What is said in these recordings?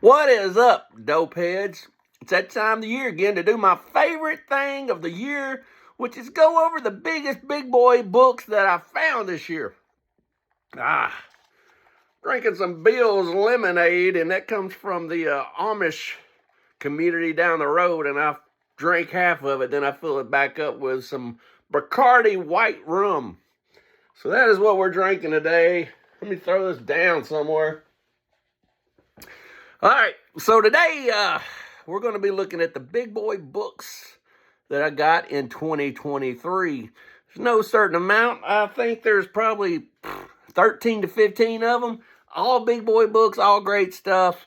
What is up, dope heads? It's that time of the year again to do my favorite thing of the year, which is go over the biggest big boy books that I found this year. Drinking some Bill's lemonade, and that comes from the Amish community down the road, and I drank half of it, then I fill it back up with some Bacardi white rum. So that is what we're drinking today. Let me throw this down somewhere. All right, so today we're going to be looking at the big boy books that I got in 2023. There's no certain amount. I think there's probably 13 to 15 of them. All big boy books, all great stuff.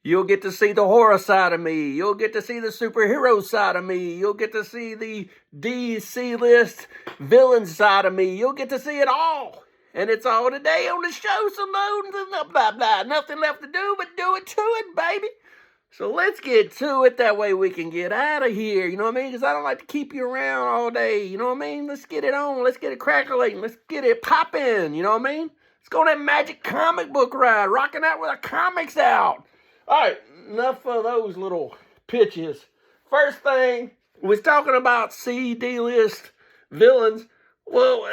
You'll get to see the horror side of me. You'll get to see the superhero side of me. You'll get to see the DC list villain side of me. You'll get to see it all. And it's all today on the show, so blah, blah. Nothing left to do but do it to it, baby. So let's get to it. That way we can get out of here. You know what I mean? Because I don't like to keep you around all day. You know what I mean? Let's get it on. Let's get it crackling. Let's get it popping. You know what I mean? Let's go on that magic comic book ride. Rocking out with the comics out. All right, enough of those little pitches. First thing, was talking about CD list villains. Well,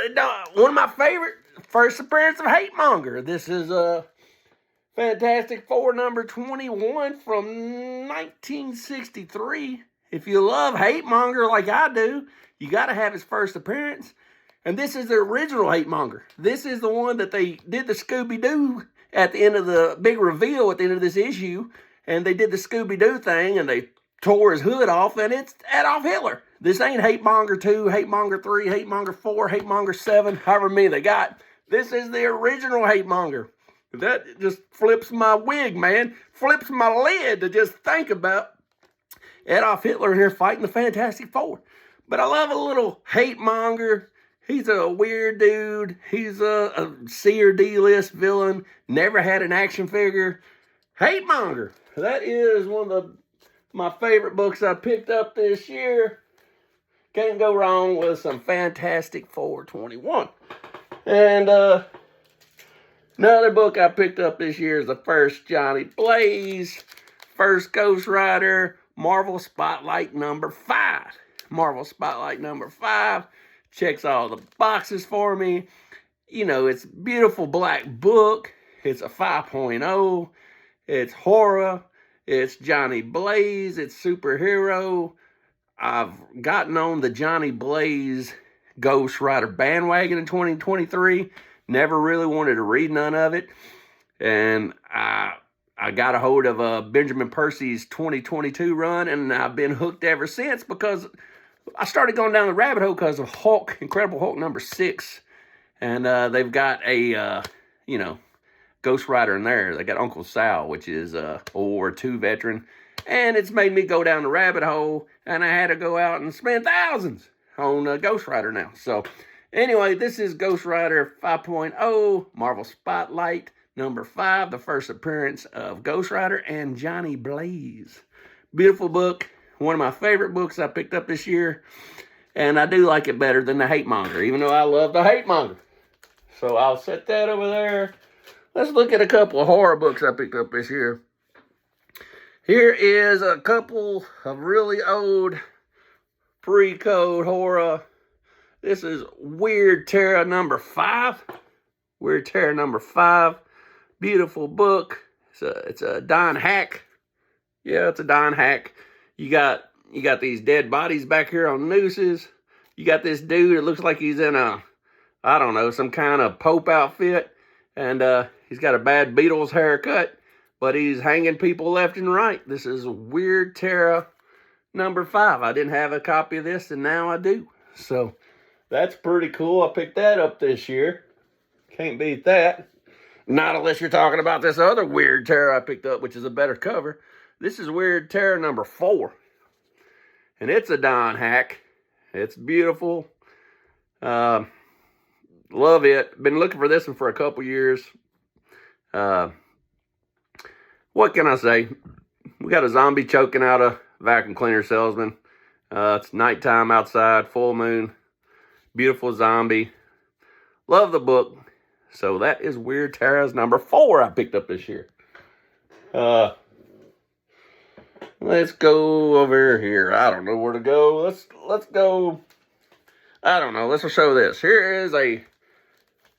one of my favorite first appearance of Hate Monger. This is a Fantastic Four number 21 from 1963. If you love Hate Monger like I do, you got to have his first appearance. And this is the original Hate Monger. This is the one that they did the Scooby-Doo at the end of the big reveal at the end of this issue. And they did the Scooby-Doo thing and they tore his hood off, and it's Adolf Hitler. This ain't Hate Monger 2, Hate Monger 3, Hate Monger 4, Hate Monger 7, however many they got. This is the original Hate Monger. That just flips my wig, man. Flips my lid to just think about Adolf Hitler here fighting the Fantastic Four. But I love a little Hate Monger. He's a weird dude. He's a C or D list villain. Never had an action figure. Hate Monger. That is one of my favorite books I picked up this year. Can't go wrong with some Fantastic Four 21. And another book I picked up this year is the first Johnny Blaze, first Ghost Rider, Marvel Spotlight number 5. Marvel Spotlight number 5 checks all the boxes for me. You know, it's a beautiful black book. It's a 5.0. It's horror. It's Johnny Blaze. It's superhero. I've gotten on the Johnny Blaze Ghost Rider bandwagon in 2023. Never really wanted to read none of it. And I got a hold of Benjamin Percy's 2022 run, and I've been hooked ever since because I started going down the rabbit hole because of Hulk, Incredible Hulk number 6. And they've got a, Ghost Rider in there. They got Uncle Sal, which is a World War II veteran. And it's made me go down the rabbit hole, and I had to go out and spend thousands on Ghost Rider now. So anyway, this is Ghost Rider 5.0, Marvel Spotlight number 5, the first appearance of Ghost Rider and Johnny Blaze. Beautiful book. One of my favorite books I picked up this year. And I do like it better than the Hate Monger, even though I love the Hate Monger. So I'll set that over there. Let's look at a couple of horror books I picked up this year. Here is a couple of really old pre-code horror. This is Weird Terror number 5. Weird Terror number 5. Beautiful book. It's a Don Hack. Yeah, it's a Don Hack. You got these dead bodies back here on nooses. You got this dude, it looks like he's in some kind of Pope outfit. And he's got a bad Beatles haircut, but he's hanging people left and right. This is Weird Terror number 5. I didn't have a copy of this, and now I do. So that's pretty cool. I picked that up this year. Can't beat that. Not unless you're talking about this other Weird Terror I picked up, which is a better cover. This is Weird Terror number 4. And it's a Don Hack. It's beautiful. Love it. Been looking for this one for a couple years. What can I say? We got a zombie choking out a vacuum cleaner salesman. It's nighttime outside, full moon. Beautiful zombie. Love the book. So that is Weird Terror's number 4 I picked up this year. Let's go over here. I don't know where to go. Let's go. I don't know. Let's show this. Here is a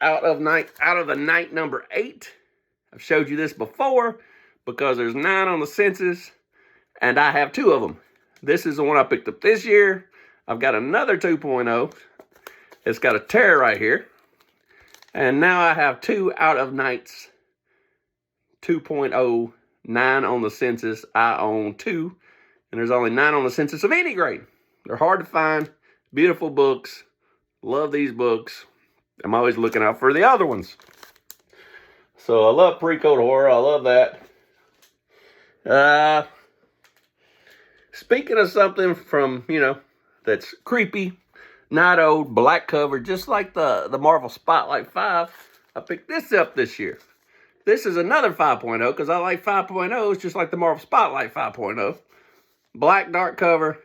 out of the night number 8. I've showed you this before because there's 9 on the census, and I have 2 of them. This is the one I picked up this year. I've got another 2.0. It's got a tear right here. And now I have 2 out of nights 2.0, 9 on the census. I own 2, and there's only 9 on the census of any grade. They're hard to find, beautiful books. Love these books. I'm always looking out for the other ones. So I love pre-code horror. I love that. Speaking of something from, that's creepy, not old, black cover, just like the Marvel Spotlight 5, I picked this up this year. This is another 5.0 because I like 5.0s just like the Marvel Spotlight 5.0. Black dark cover.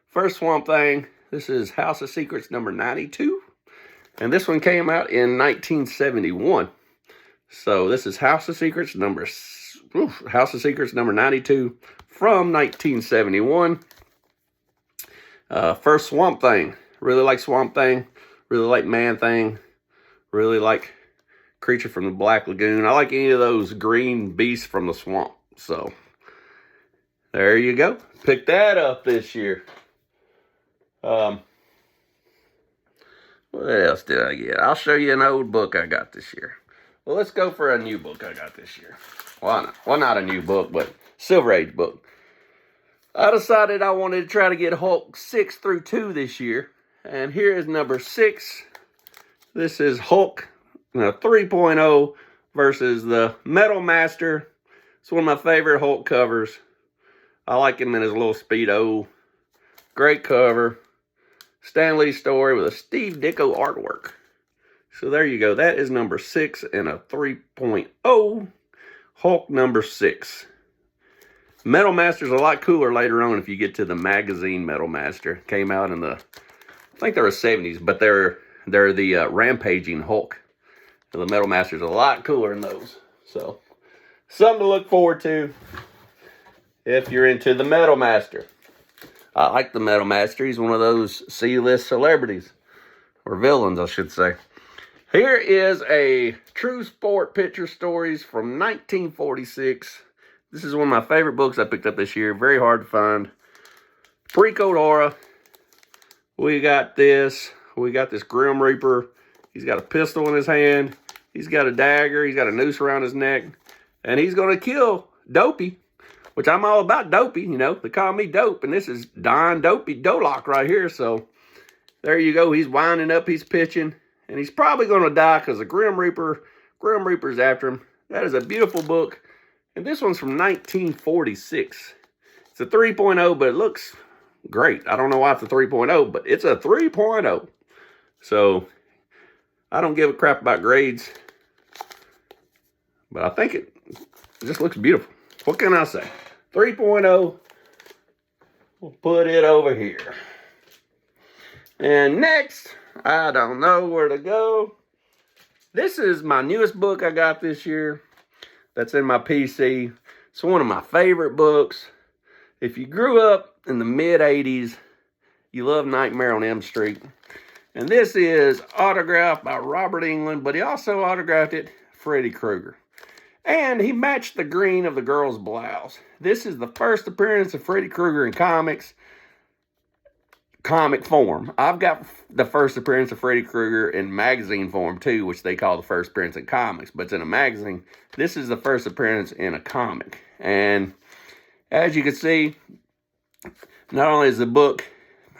First Swamp Thing. This is House of Secrets number 92. And this one came out in 1971. So this is House of Secrets number 92 from 1971. First Swamp Thing. Really like Swamp Thing. Really like Man Thing. Really like Creature from the Black Lagoon. I like any of those green beasts from the swamp. So there you go. Picked that up this year. What else did I get? I'll show you an old book I got this year. Well, let's go for a new book I got this year. Why not? Well, not a new book, but Silver Age book. I decided I wanted to try to get Hulk 6 through 2 this year. And here is number 6. This is Hulk 3.0 versus the Metal Master. It's one of my favorite Hulk covers. I like him in his little Speedo. Great cover. Stan Lee story with a Steve Ditko artwork. So there you go. That is number 6 and a 3.0. Hulk number 6. Metal Master's a lot cooler later on if you get to the magazine Metal Master. Came out in the, I think they were 70s, but they're the rampaging Hulk. The Metal Master's a lot cooler than those. So, something to look forward to if you're into the Metal Master. I like the Metal Master. He's one of those C-list celebrities. Or villains, I should say. Here is a True Sport Picture Stories from 1946. This is one of my favorite books I picked up this year. Very hard to find. Pre-code horror. We got this Grim Reaper. He's got a pistol in his hand. He's got a dagger. He's got a noose around his neck. And he's going to kill Dopey, which I'm all about Dopey. They call me Dope. And this is Don Dopey Dolock right here. So there you go. He's winding up. He's pitching. And he's probably going to die because the Grim Reaper's after him. That is a beautiful book. And this one's from 1946. It's a 3.0, but it looks great. I don't know why it's a 3.0, but it's a 3.0. So I don't give a crap about grades, but I think it just looks beautiful. What can I say? 3.0. We'll put it over here. And next, I don't know where to go. This is my newest book I got this year. That's in my PC. It's one of my favorite books. If you grew up in the mid-'80s, you love Nightmare on Elm Street. And this is autographed by Robert Englund, but he also autographed it Freddy Krueger. And he matched the green of the girl's blouse. This is the first appearance of Freddy Krueger in comic form. I've got the first appearance of Freddy Krueger in magazine form too, which they call the first appearance in comics, but it's in a magazine. This is the first appearance in a comic. And as you can see, not only does the book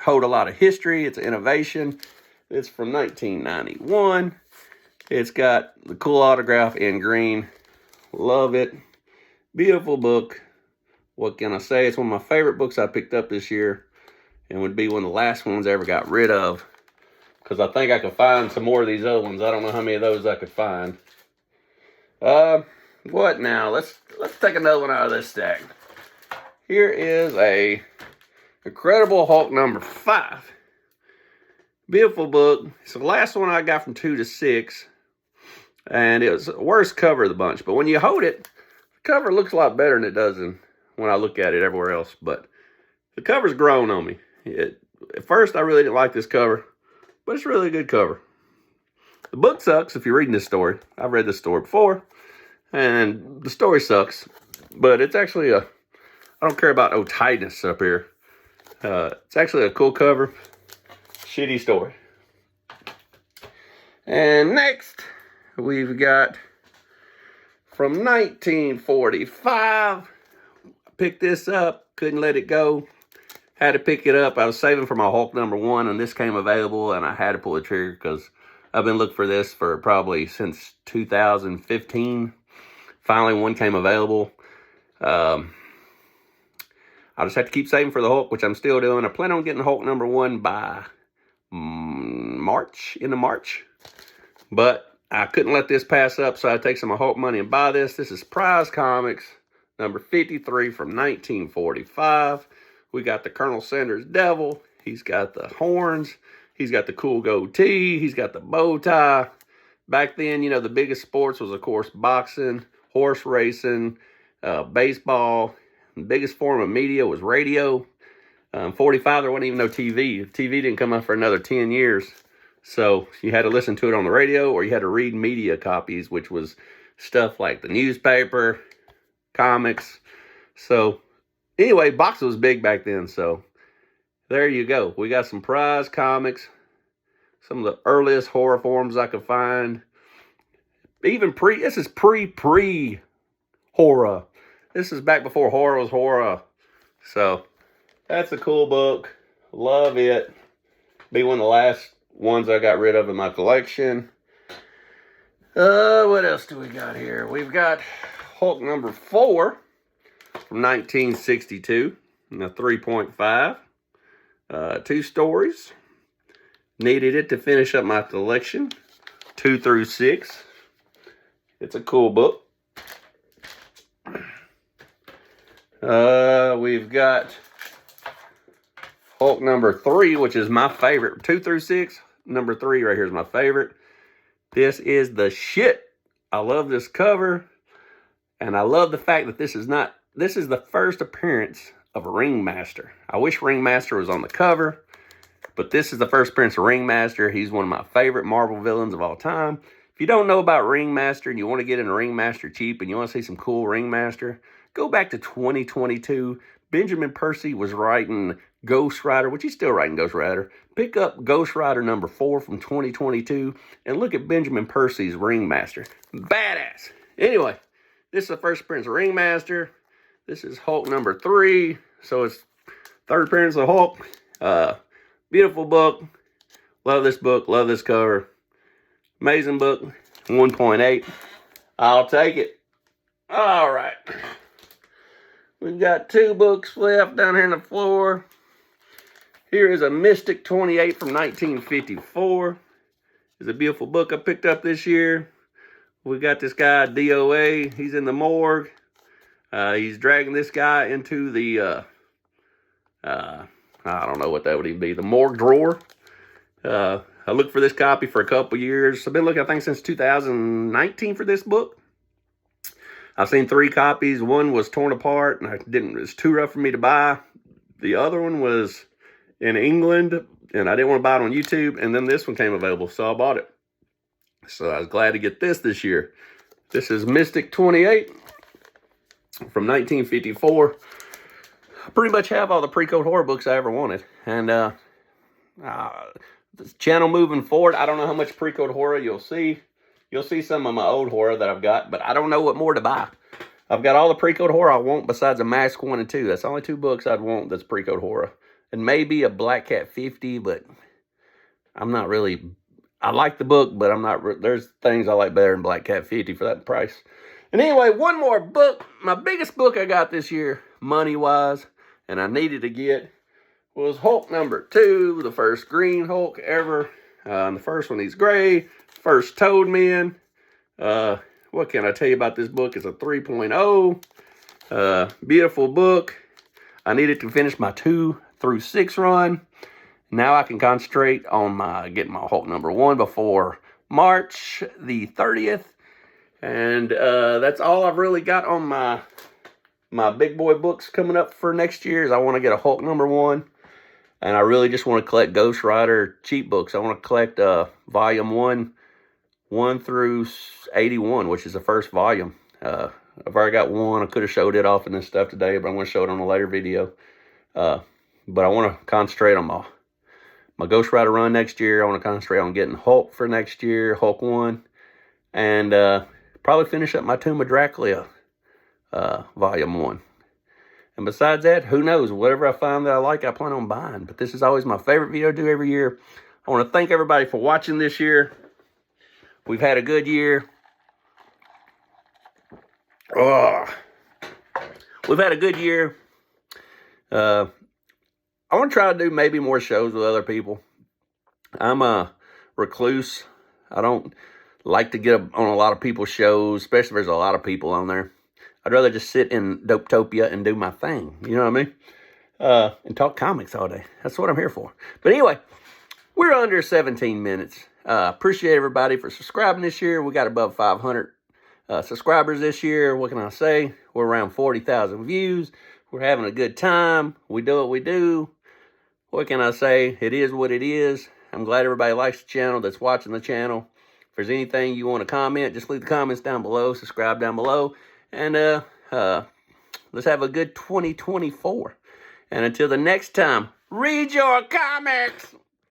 hold a lot of history, it's an innovation. It's from 1991. It's got the cool autograph in green. Love it. Beautiful book. What can I say? It's one of my favorite books I picked up this year. And would be one of the last ones I ever got rid of. Because I think I could find some more of these other ones. I don't know how many of those I could find. What now? Let's take another one out of this stack. Here is a Incredible Hulk number 5. Beautiful book. It's the last one I got from 2 to 6. And it was the worst cover of the bunch. But when you hold it, the cover looks a lot better than it does when I look at it everywhere else. But the cover's grown on me. At first, I really didn't like this cover, but it's really a good cover. The book sucks if you're reading this story. I've read this story before, and the story sucks. But it's actually I don't care about tightness up here. It's actually a cool cover. Shitty story. And next, we've got from 1945. I picked this up, couldn't let it go. Had to pick it up. I was saving for my Hulk #1, and this came available, and I had to pull the trigger because I've been looking for this for probably since 2015. Finally, one came available. I just have to keep saving for the Hulk, which I'm still doing. I plan on getting Hulk #1 by March. But I couldn't let this pass up, so I take some of my Hulk money and buy this. This is Prize Comics, number 53 from 1945. We got the Colonel Sanders Devil. He's got the horns. He's got the cool goatee. He's got the bow tie. Back then, you know, the biggest sports was, of course, boxing, horse racing, baseball. The biggest form of media was radio. 45, there wasn't even no TV. TV didn't come out for another 10 years. So you had to listen to it on the radio, or you had to read media copies, which was stuff like the newspaper, comics. So anyway, boxing was big back then. So there you go. We got some Prize Comics, some of the earliest horror forms I could find. Even this is pre-horror. This is back before horror was horror. So that's a cool book. Love it. Be one of the last ones I got rid of in my collection. What else do we got here? We've got Hulk #4 from 1962, a 3.5. 2 stories. Needed it to finish up my collection, 2 through 6. It's a cool book. We've got Hulk #3, which is my favorite. 2 through 6. #3 right here is my favorite. This is the shit. I love this cover. And I love the fact that this is the first appearance of Ringmaster. I wish Ringmaster was on the cover, but this is the first appearance of Ringmaster. He's one of my favorite Marvel villains of all time. If you don't know about Ringmaster and you want to get into Ringmaster cheap and you want to see some cool Ringmaster, go back to 2022. Benjamin Percy was writing Ghost Rider, which he's still writing Ghost Rider. Pick up Ghost Rider #4 from 2022 and look at Benjamin Percy's Ringmaster. Badass. Anyway, this is the first appearance of Ringmaster. This is Hulk #3. So it's third appearance of Hulk. Beautiful book. Love this book. Love this cover. Amazing book. 1.8. I'll take it. All right. We've got 2 books left down here on the floor. Here is a Mystic 28 from 1954. It's a beautiful book I picked up this year. We got this guy, DOA. He's in the morgue. He's dragging this guy into the, I don't know what that would even be, the morgue drawer. I looked for this copy for a couple years. I've been looking, I think, since 2019 for this book. I've seen 3 copies. One was torn apart, and it was too rough for me to buy. The other one was in England, and I didn't want to buy it on YouTube, and then this one came available, so I bought it. So I was glad to get this year. This is Mystic 28 from 1954. I pretty much have all the pre-code horror books I ever wanted. And this channel moving forward, I don't know how much pre-code horror you'll see. You'll see some of my old horror that I've got, but I don't know what more to buy. I've got all the pre-code horror I want besides a Mask 1 and 2. That's the only 2 books I'd want that's pre-code horror. And maybe a Black Cat 50, but I'm not really... I like the book, but I'm not... There's things I like better than Black Cat 50 for that price. And anyway, one more book. My biggest book I got this year, money-wise, and I needed to get, was Hulk #2, the first green Hulk ever. And the first one, he's gray. First Toad Man. What can I tell you about this book? It's a 3.0. Beautiful book. I needed to finish my 2 through 6 run. Now I can concentrate on getting my Hulk #1 before March the 30th. And that's all I've really got on my my big boy books coming up for next year is I want to get a Hulk #1. And I really just want to collect Ghost Rider cheap books. I want to collect volume 1 through 81, which is the first volume. I've already got one. I could have showed it off in this stuff today, but I'm going to show it on a later video. But I want to concentrate on my Ghost Rider run next year. I want to concentrate on getting Hulk for next year, Hulk 1. And probably finish up my Tomb of Dracula volume 1. And besides that, who knows? Whatever I find that I like, I plan on buying. But this is always my favorite video to do every year. I want to thank everybody for watching this year. We've had a good year. We've had a good year. I want to try to do maybe more shows with other people. I'm a recluse. I don't like to get on a lot of people's shows, especially if there's a lot of people on there. I'd rather just sit in Dopetopia and do my thing. You know what I mean? And talk comics all day. That's what I'm here for. But anyway, we're under 17 minutes. Appreciate everybody for subscribing this year. We got above 500 subscribers this year. What can I say? We're around 40,000 views. We're having a good time. We do what we do. What can I say? It is what it is. I'm glad everybody likes the channel that's watching the channel. If there's anything you want to comment, just leave the comments down below. Subscribe down below. And let's have a good 2024. And until the next time, read your comics!